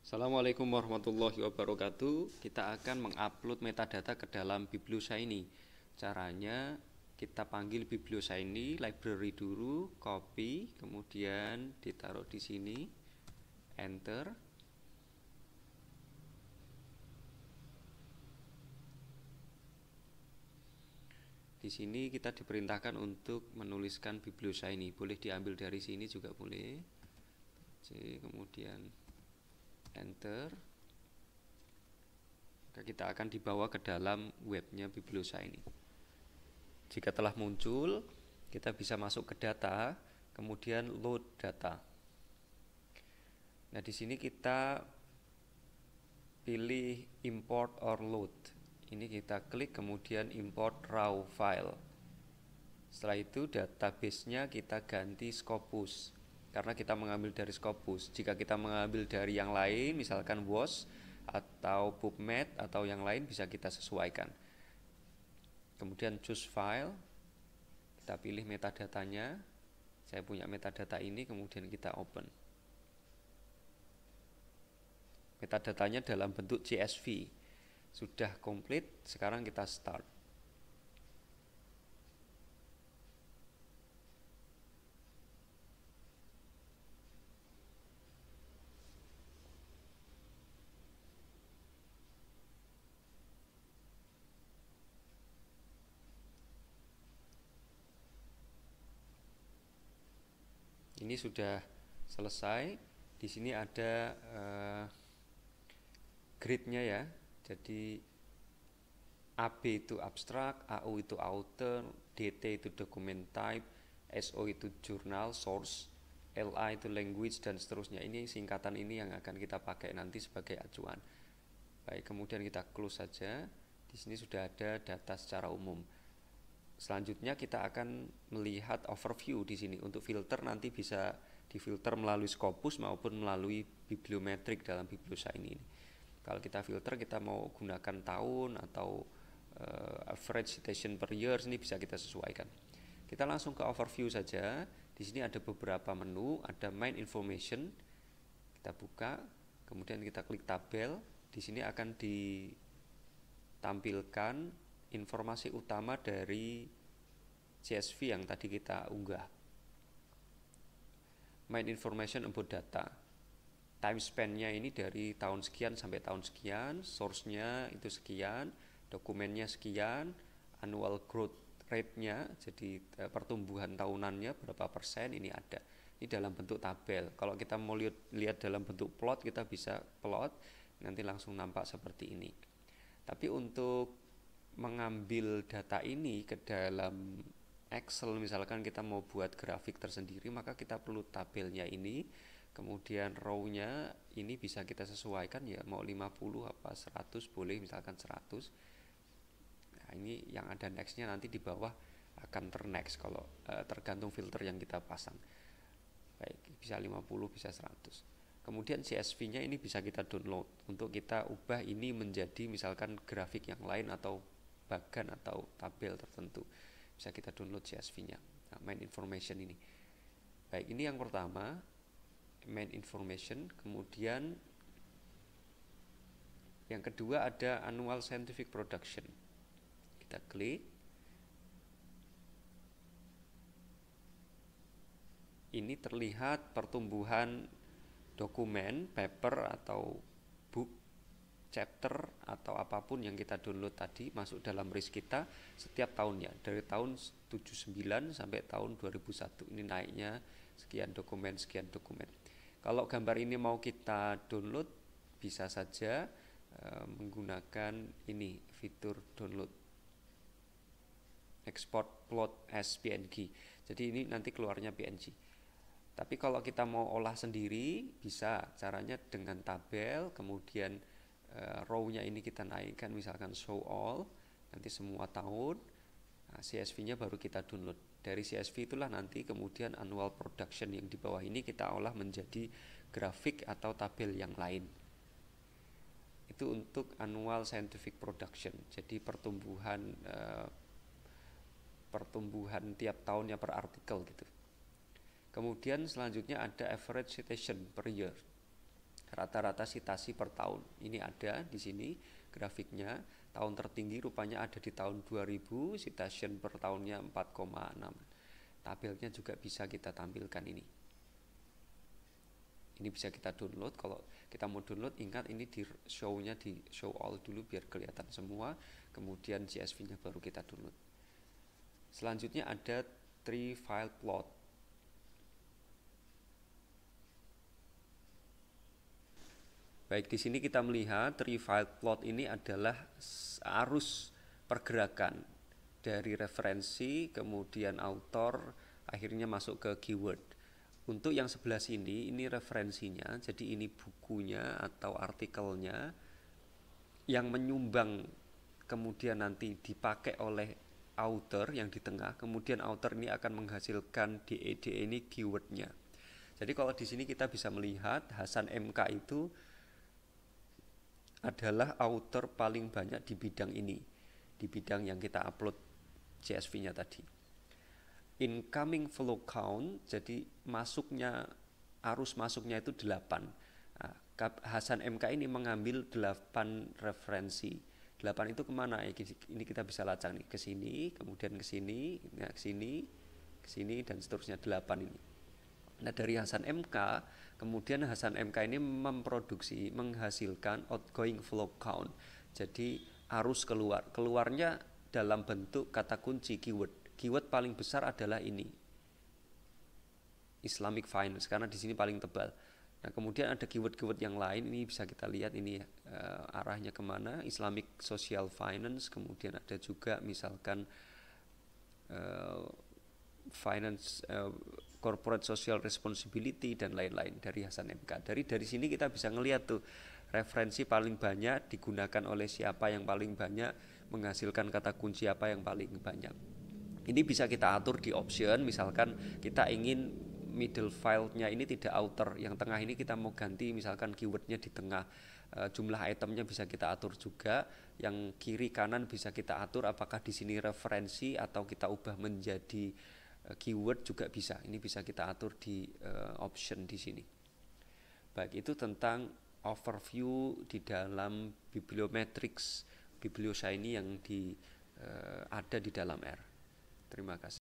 Assalamualaikum warahmatullahi wabarakatuh. Kita akan mengupload metadata ke dalam BiblioShiny. Caranya kita panggil BiblioShiny library dulu, copy, kemudian ditaruh di sini, enter. Di sini kita diperintahkan untuk menuliskan BiblioShiny. Boleh diambil dari sini juga boleh. Kemudian enter. Maka kita akan dibawa ke dalam webnya BiblioShiny. Jika telah muncul, kita bisa masuk ke data, kemudian load data. Nah, di sini kita pilih import or load. Ini kita klik kemudian import raw file. Setelah itu database-nya kita ganti Scopus karena kita mengambil dari Scopus. Jika kita mengambil dari yang lain, misalkan WOS atau PubMed atau yang lain, bisa kita sesuaikan. Kemudian choose file, kita pilih metadatanya. Saya punya metadata ini, kemudian kita open. Metadatanya dalam bentuk CSV. Sudah komplit, sekarang kita start. Ini sudah selesai. Di sini ada grid-nya ya. Jadi AB itu abstract, AU itu author, DT itu document type, SO itu journal source, LA itu language, dan seterusnya. Ini singkatan ini yang akan kita pakai nanti sebagai acuan. Baik, kemudian kita close saja. Di sini sudah ada data secara umum. Selanjutnya kita akan melihat overview di sini. Untuk filter nanti bisa difilter melalui Scopus maupun melalui bibliometrik dalam BiblioShiny ini. Kalau kita filter, kita mau gunakan tahun atau average citation per year, ini bisa kita sesuaikan. Kita langsung ke overview saja. Di sini ada beberapa menu, ada main information. Kita buka, kemudian kita klik tabel. Di sini akan ditampilkan informasi utama dari CSV yang tadi kita unggah. Main information about data. Time span-nya ini dari tahun sekian sampai tahun sekian, source-nya itu sekian, dokumennya sekian, annual growth rate-nya, jadi pertumbuhan tahunannya berapa persen, ini ada. Ini dalam bentuk tabel. Kalau kita mau lihat dalam bentuk plot, kita bisa plot, nanti langsung nampak seperti ini. Tapi untuk mengambil data ini ke dalam Excel, misalkan kita mau buat grafik tersendiri, maka kita perlu tabelnya ini. Kemudian row-nya ini bisa kita sesuaikan ya, mau 50 apa 100 boleh, misalkan 100. Nah, ini yang ada next-nya nanti di bawah akan ternext kalau tergantung filter yang kita pasang. Baik, bisa 50, bisa 100. Kemudian CSV-nya ini bisa kita download untuk kita ubah ini menjadi misalkan grafik yang lain atau bagan atau tabel tertentu. Bisa kita download CSV-nya. Nah, main information ini. Baik, ini yang pertama, main information. Kemudian yang kedua ada annual scientific production. Kita klik. Ini terlihat pertumbuhan dokumen, paper atau book, chapter atau apapun yang kita download tadi masuk dalam list kita setiap tahunnya, dari tahun 79 sampai tahun 2001. Ini naiknya sekian dokumen, sekian dokumen. Kalau gambar ini mau kita download, bisa saja menggunakan ini fitur download export plot as PNG. Jadi ini nanti keluarnya PNG. Tapi kalau kita mau olah sendiri, bisa. Caranya dengan tabel, kemudian row-nya ini kita naikkan, misalkan show all, nanti semua tahun. Nah, CSV-nya baru kita download. Dari CSV itulah nanti kemudian annual production yang di bawah ini kita olah menjadi grafik atau tabel yang lain. Itu untuk annual scientific production. Jadi pertumbuhan tiap tahunnya per artikel gitu. Kemudian selanjutnya ada average citation per year. rata-rata sitasi per tahun. Ini ada di sini grafiknya. Tahun tertinggi rupanya ada di tahun 2000, citation per tahunnya 4,6. Tabelnya juga bisa kita tampilkan ini. Ini bisa kita download. Kalau kita mau download, ingat ini di show-nya di show all dulu biar kelihatan semua. Kemudian CSV-nya baru kita download. Selanjutnya ada tree file plot. Baik, di sini kita melihat tree file plot ini adalah arus pergerakan dari referensi, kemudian author, akhirnya masuk ke keyword. Untuk yang sebelah sini, ini referensinya, jadi ini bukunya atau artikelnya yang menyumbang kemudian nanti dipakai oleh author yang di tengah, kemudian author ini akan menghasilkan DED ini keywordnya. Jadi kalau di sini kita bisa melihat Hasan MK itu adalah author paling banyak di bidang ini, di bidang yang kita upload CSV-nya tadi. Incoming flow count, jadi arus masuknya itu 8. Nah, Hasan MK ini mengambil 8 referensi. 8 itu kemana? Ini kita bisa lacak nih, ke sini, kemudian ke sini, nah, ke sini dan seterusnya 8 ini. Nah, dari Hasan MK, kemudian Hasan MK ini menghasilkan outgoing flow count. Jadi arus keluarnya dalam bentuk kata kunci keyword. Keyword paling besar adalah ini, Islamic Finance, karena di sini paling tebal. Nah, kemudian ada keyword-keyword yang lain, ini bisa kita lihat ini arahnya kemana, Islamic Social Finance, kemudian ada juga misalkan finance, corporate social responsibility dan lain-lain dari Hasan MK. Dari sini kita bisa ngelihat tuh referensi paling banyak digunakan oleh siapa yang paling banyak, menghasilkan kata kunci apa yang paling banyak. Ini bisa kita atur di option, misalkan kita ingin middle file-nya ini tidak outer, yang tengah ini kita mau ganti misalkan keywordnya di tengah, jumlah itemnya bisa kita atur juga, yang kiri kanan bisa kita atur apakah di sini referensi atau kita ubah menjadi keyword juga bisa. Ini bisa kita atur di option di sini. Baik, itu tentang overview di dalam bibliometrics, biblioshiny yang ada di dalam R. Terima kasih.